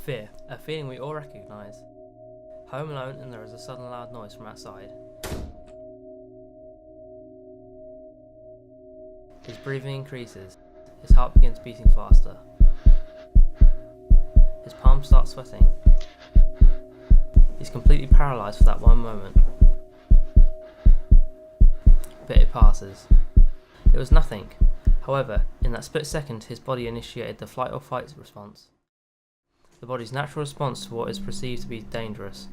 Fear, a feeling we all recognise. Home alone and there is a sudden loud noise from outside. His breathing increases, his heart begins beating faster. His palms start sweating. He's completely paralysed for that one moment. But it passes. It was nothing. However, in that split second, his body initiated the flight or fight response. The body's natural response to what is perceived to be dangerous.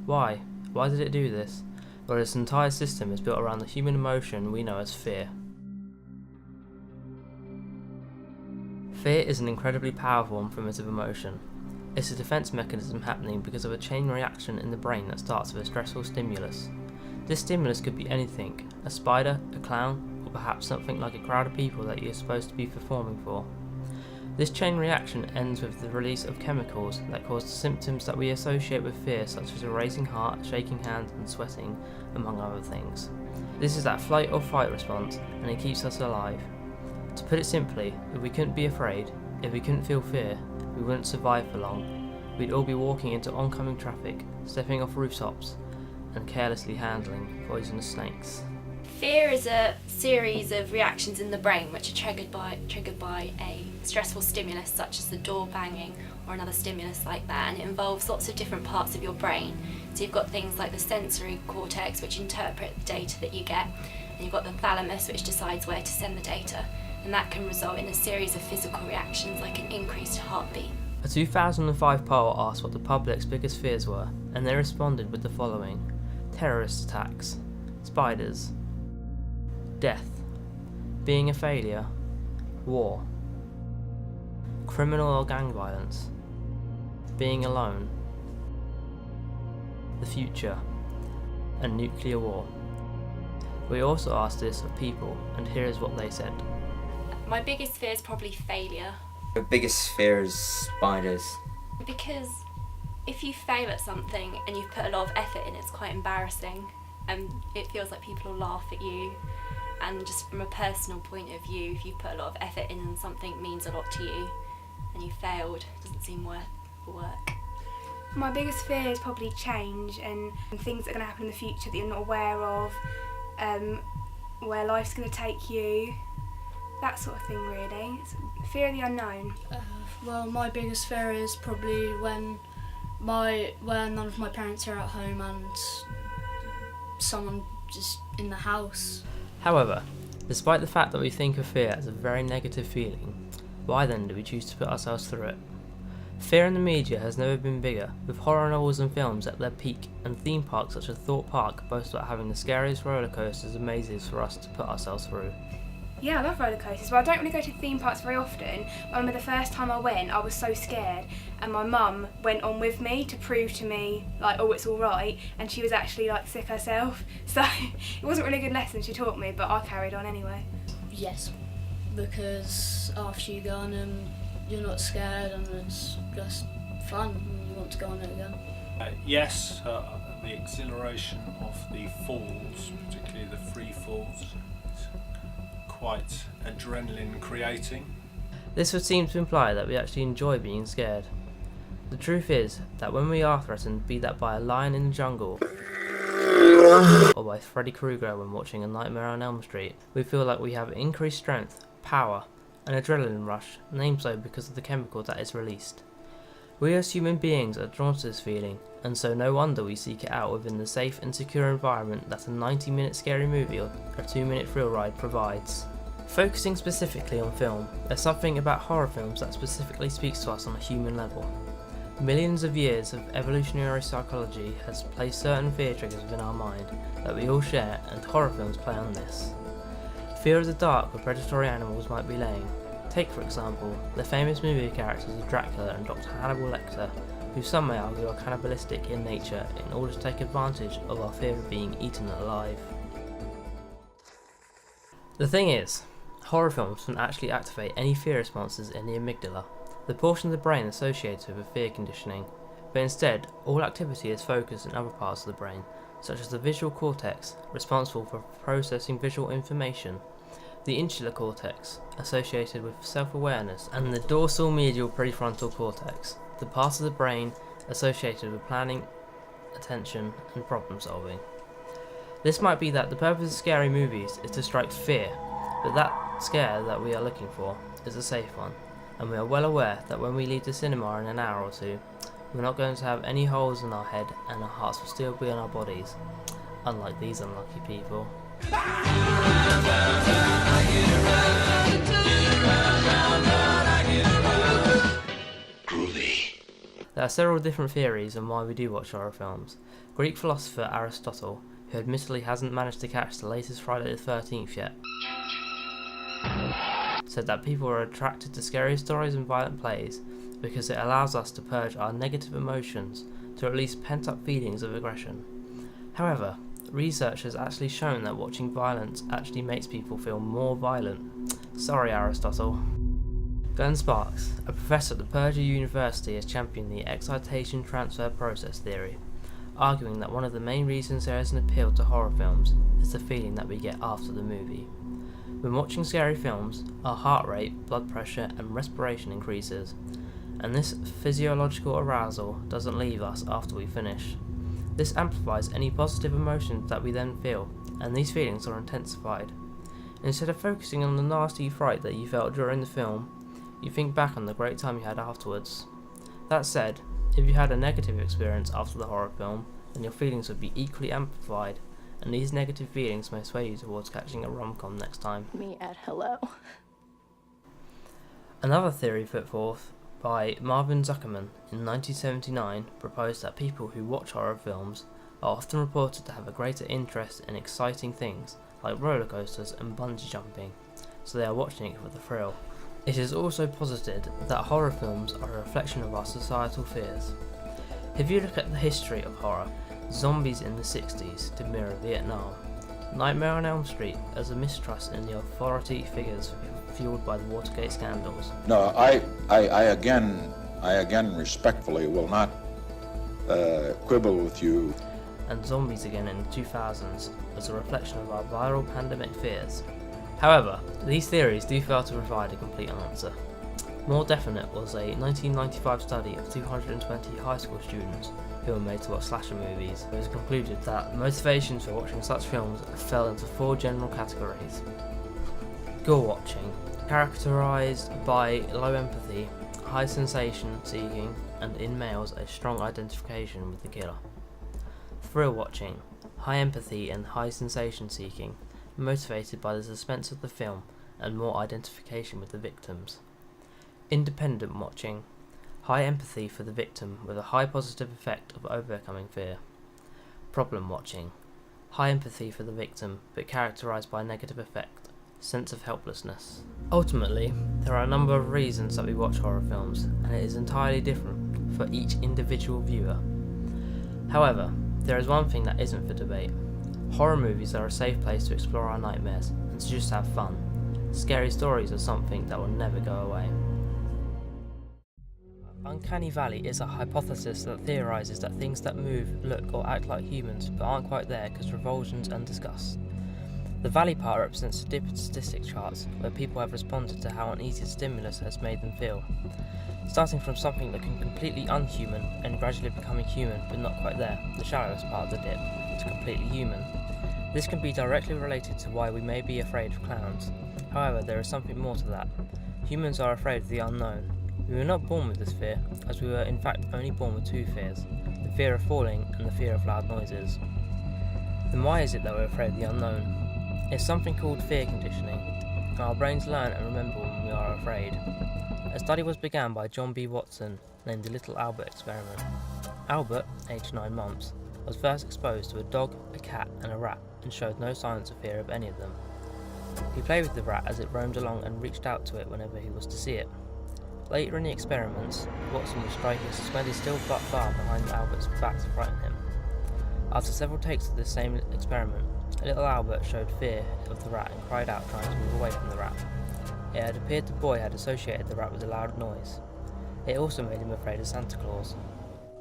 Why? Why did it do this? Well, its entire system is built around the human emotion we know as fear. Fear is an incredibly powerful and primitive emotion. It's a defense mechanism happening because of a chain reaction in the brain that starts with a stressful stimulus. This stimulus could be anything: a spider, a clown, or perhaps something like a crowd of people that you're supposed to be performing for. This chain reaction ends with the release of chemicals that cause the symptoms that we associate with fear, such as a racing heart, shaking hands and sweating, among other things. This is that flight or fight response, and it keeps us alive. To put it simply, if we couldn't be afraid, if we couldn't feel fear, we wouldn't survive for long. We'd all be walking into oncoming traffic, stepping off rooftops, and carelessly handling poisonous snakes. Fear is a series of reactions in the brain which are triggered by a stressful stimulus such as the door banging or another stimulus like that, and it involves lots of different parts of your brain. So you've got things like the sensory cortex, which interpret the data that you get, and you've got the thalamus, which decides where to send the data, and that can result in a series of physical reactions like an increased heartbeat. A 2005 poll asked what the public's biggest fears were, and they responded with the following: terrorist attacks, spiders, death, being a failure, war, criminal or gang violence, being alone, the future, and nuclear war. We also asked this of people, and here is what they said. My biggest fear is probably failure. The biggest fear is spiders. Because if you fail at something and you've put a lot of effort in, it's quite embarrassing, and it feels like people will laugh at you. And just from a personal point of view, if you put a lot of effort in and something means a lot to you and you failed, it doesn't seem worth the work. My biggest fear is probably change and things that are going to happen in the future that you're not aware of, where life's going to take you, that sort of thing really. It's fear of the unknown. Well, my biggest fear is probably when none of my parents are at home and someone just in the house. However, despite the fact that we think of fear as a very negative feeling, why then do we choose to put ourselves through it? Fear in the media has never been bigger, with horror novels and films at their peak, and theme parks such as Thorpe Park boast about having the scariest roller coasters and mazes for us to put ourselves through. Yeah, I love roller coasters, but I don't really go to theme parks very often. I remember the first time I went, I was so scared, and my mum went on with me to prove to me, like, oh, it's all right, and she was actually, like, sick herself, so it wasn't really a good lesson she taught me, but I carried on anyway. Yes, because after you go on them, you're not scared and it's just fun and you want to go on it again. Yes, the exhilaration of the falls, particularly the free falls, is quite adrenaline creating. This would seem to imply that we actually enjoy being scared. The truth is that when we are threatened, be that by a lion in the jungle or by Freddy Krueger when watching A Nightmare on Elm Street, we feel like we have increased strength, power, an adrenaline rush, named so because of the chemical that is released. We as human beings are drawn to this feeling, and so no wonder we seek it out within the safe and secure environment that a 90-minute scary movie or a 2-minute thrill ride provides. Focusing specifically on film, there's something about horror films that specifically speaks to us on a human level. Millions of years of evolutionary psychology has placed certain fear triggers within our mind that we all share, and horror films play on this. Fear of the dark where predatory animals might be laying. Take for example, the famous movie characters of Dracula and Dr. Hannibal Lecter, who some may argue are cannibalistic in nature in order to take advantage of our fear of being eaten alive. The thing is, horror films don't actually activate any fear responses in the amygdala, the portion of the brain associated with fear conditioning, but instead all activity is focused in other parts of the brain, such as the visual cortex, responsible for processing visual information, the insular cortex, associated with self-awareness, and the dorsal medial prefrontal cortex, the part of the brain associated with planning, attention, and problem solving. This might be that the purpose of scary movies is to strike fear, but that scare that we are looking for is a safe one, and we are well aware that when we leave the cinema in an hour or two, we're not going to have any holes in our head and our hearts will still be in our bodies, unlike these unlucky people. There are several different theories on why we do watch horror films. Greek philosopher Aristotle, who admittedly hasn't managed to catch the latest Friday the 13th yet, said that people are attracted to scary stories and violent plays because it allows us to purge our negative emotions to release pent-up feelings of aggression. However, research has actually shown that watching violence actually makes people feel more violent. Sorry, Aristotle. Glenn Sparks, a professor at the Purdue University, has championed the excitation transfer process theory, arguing that one of the main reasons there is an appeal to horror films is the feeling that we get after the movie. When watching scary films, our heart rate, blood pressure, and respiration increases, and this physiological arousal doesn't leave us after we finish. This amplifies any positive emotions that we then feel, and these feelings are intensified. Instead of focusing on the nasty fright that you felt during the film, you think back on the great time you had afterwards. That said, if you had a negative experience after the horror film, then your feelings would be equally amplified, and these negative feelings may sway you towards catching a rom-com next time. Me at hello. Another theory put forth by Marvin Zuckerman in 1979 proposed that people who watch horror films are often reported to have a greater interest in exciting things like roller coasters and bungee jumping, so they are watching it for the thrill. It is also posited that horror films are a reflection of our societal fears. If you look at the history of horror, zombies in the 60s did mirror Vietnam. Nightmare on Elm Street as a mistrust in the authority figures fueled by the Watergate scandals. No, I again respectfully will not quibble with you. And zombies again in the 2000s as a reflection of our viral pandemic fears. However, these theories do fail to provide a complete answer. More definite was a 1995 study of 220 high school students who were made to watch slasher movies. It was concluded that motivations for watching such films fell into 4 general categories. Gore watching, characterised by low empathy, high sensation seeking, and in males a strong identification with the killer. Thrill watching, high empathy and high sensation seeking, motivated by the suspense of the film and more identification with the victims. Independent watching, high empathy for the victim with a high positive effect of overcoming fear. Problem watching, high empathy for the victim but characterised by a negative effect, sense of helplessness. Ultimately, there are a number of reasons that we watch horror films, and it is entirely different for each individual viewer. However, there is one thing that isn't for debate. Horror movies are a safe place to explore our nightmares and to just have fun. Scary stories are something that will never go away. Uncanny Valley is a hypothesis that theorises that things that move, look or act like humans but aren't quite there cause revulsions and disgust. The valley part represents the different statistic charts where people have responded to how uneasy stimulus has made them feel, starting from something looking completely unhuman and gradually becoming human but not quite there, the shallowest part of the dip, to completely human. This can be directly related to why we may be afraid of clowns. However, there is something more to that. Humans are afraid of the unknown. We were not born with this fear, as we were in fact only born with 2 fears, the fear of falling and the fear of loud noises. Then why is it that we're afraid of the unknown? It's something called fear conditioning, and our brains learn and remember when we are afraid. A study was begun by John B. Watson, named the Little Albert Experiment. Albert, aged 9 months, was first exposed to a dog, a cat and a rat, and showed no signs of fear of any of them. He played with the rat as it roamed along and reached out to it whenever he was to see it. Later in the experiments, Watson would strike a suspended steel bar behind Albert's back to frighten him. After several takes of this same experiment, little Albert showed fear of the rat and cried out, trying to move away from the rat. It had appeared the boy had associated the rat with a loud noise. It also made him afraid of Santa Claus.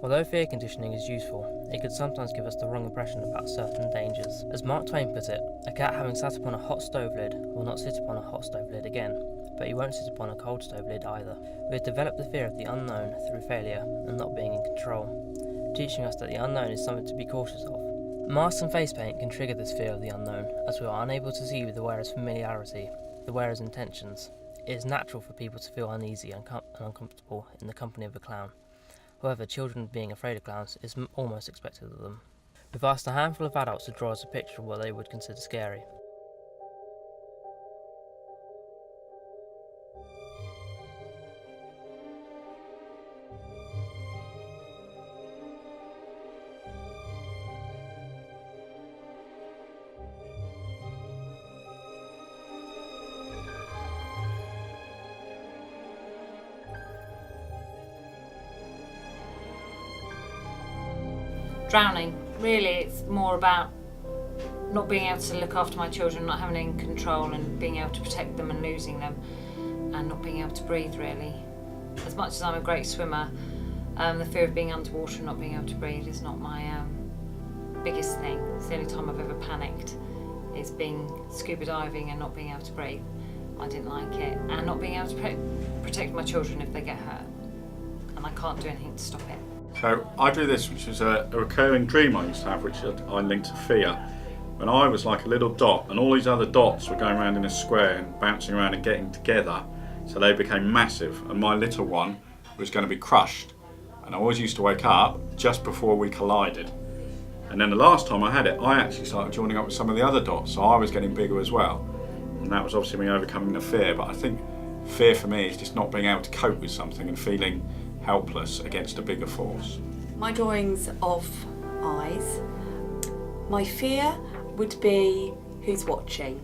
Although fear conditioning is useful, it could sometimes give us the wrong impression about certain dangers. As Mark Twain put it, a cat having sat upon a hot stove lid will not sit upon a hot stove lid again, but he won't sit upon a cold stove lid either. We have developed the fear of the unknown through failure and not being in control, teaching us that the unknown is something to be cautious of. Masks and face paint can trigger this fear of the unknown, as we are unable to see the wearer's familiarity, the wearer's intentions. It is natural for people to feel uneasy and uncomfortable in the company of a clown. However, children being afraid of clowns is almost expected of them. We've asked a handful of adults to draw us a picture of what they would consider scary. Drowning. Really, it's more about not being able to look after my children, not having any control and being able to protect them and losing them, and not being able to breathe, really. As much as I'm a great swimmer, the fear of being underwater and not being able to breathe is not my biggest thing. It's the only time I've ever panicked, is being scuba diving and not being able to breathe. I didn't like it. And not being able to protect my children if they get hurt. And I can't do anything to stop it. So I drew this, which was a recurring dream I used to have, which I linked to fear. When I was like a little dot, and all these other dots were going around in a square and bouncing around and getting together, so they became massive, and my little one was going to be crushed. And I always used to wake up just before we collided. And then the last time I had it, I actually started joining up with some of the other dots, so I was getting bigger as well. And that was obviously me overcoming the fear, but I think fear for me is just not being able to cope with something and feeling helpless against a bigger force. My drawings of eyes. My fear would be who's watching,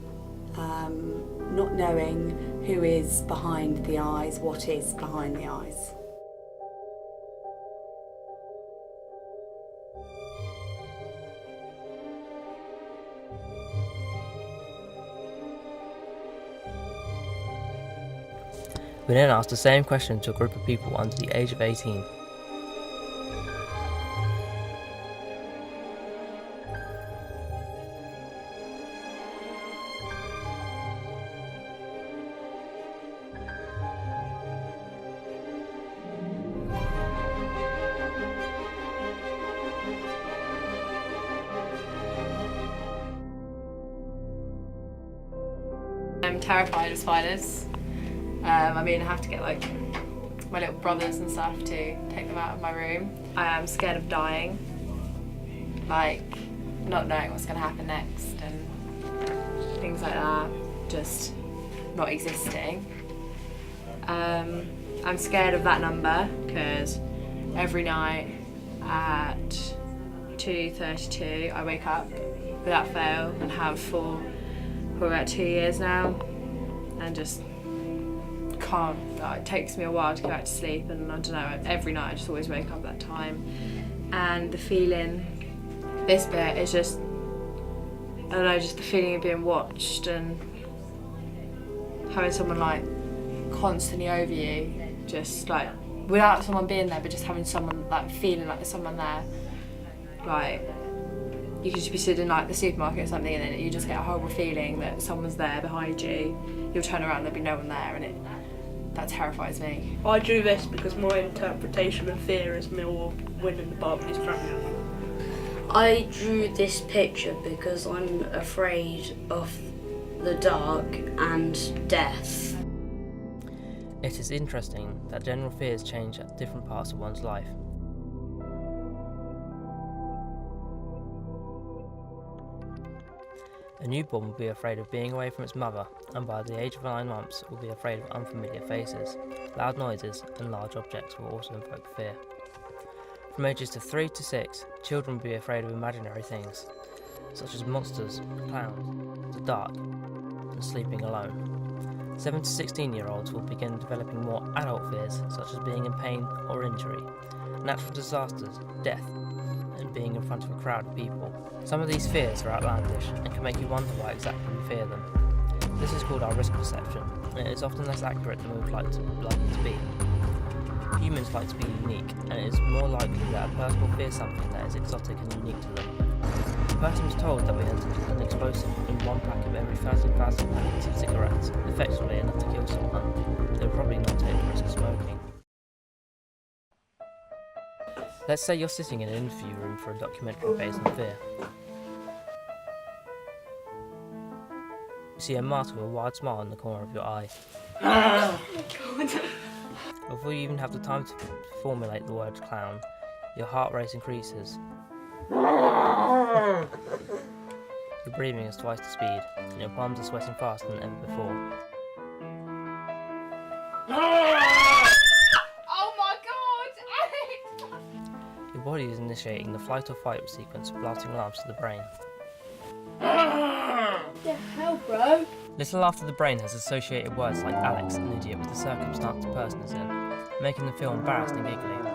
not knowing who is behind the eyes, what is behind the eyes. We then asked the same question to a group of people under the age of 18. I'm terrified of spiders. I have to get like my little brothers and stuff to take them out of my room. I am scared of dying, like not knowing what's going to happen next and things like that, just not existing. I'm scared of that number because every night at 2:32 I wake up without fail and have for about 2 years now, and just can't, it takes me a while to go back to sleep, and I don't know, every night I just always wake up at that time. And the feeling, this bit is just, I don't know, just the feeling of being watched and having someone like constantly over you, just like without someone being there, but just having someone like feeling like there's someone there. Like you could just be sitting like the supermarket or something, and then you just get a horrible feeling that someone's there behind you. You'll turn around, there'll be no one there, and that terrifies me. I drew this because my interpretation of fear is more winning the Barclays Premier. I drew this picture because I'm afraid of the dark and death. It is interesting that general fears change at different parts of one's life. A newborn will be afraid of being away from its mother, and by the age of 9 months will be afraid of unfamiliar faces. Loud noises and large objects will also invoke fear. From ages of 3 to 6, children will be afraid of imaginary things, such as monsters, clowns, the dark, and sleeping alone. 7 to 16-year-olds will begin developing more adult fears, such as being in pain or injury, natural disasters, death, and being in front of a crowd of people. Some of these fears are outlandish and can make you wonder why exactly we fear them. This is called our risk perception, and it is often less accurate than we would like it to be. Humans like to be unique, and it is more likely that a person will fear something that is exotic and unique to them. A person is told that we have an explosive in one pack of every 30,000 packets of cigarettes, effectively enough to kill someone. Let's say you're sitting in an interview room for a documentary based on fear. You see a mask with a wide smile in the corner of your eye. Oh my god. Before you even have the time to formulate the word clown, your heart rate increases. Your breathing is twice the speed, and your palms are sweating faster than ever before. Oh my god! Your body is initiating the flight or fight sequence, blasting alarms to the brain. What the hell, bro? Little after the brain has associated words like Alex and idiot with the circumstance the person is in, making them feel embarrassed and giggly.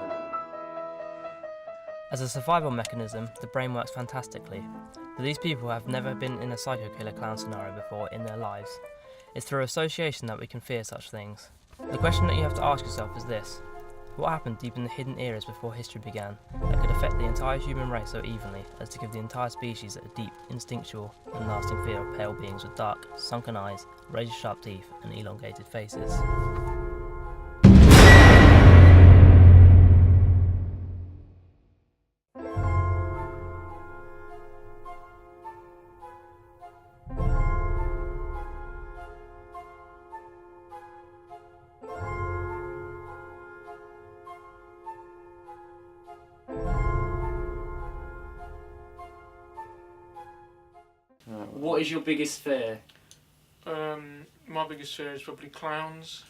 As a survival mechanism, the brain works fantastically, but these people have never been in a psycho killer clown scenario before in their lives. It's through association that we can fear such things. The question that you have to ask yourself is this: what happened deep in the hidden eras before history began that could affect the entire human race so evenly as to give the entire species a deep, instinctual and lasting fear of pale beings with dark, sunken eyes, razor-sharp teeth and elongated faces? What is your biggest fear? My biggest fear is probably clowns.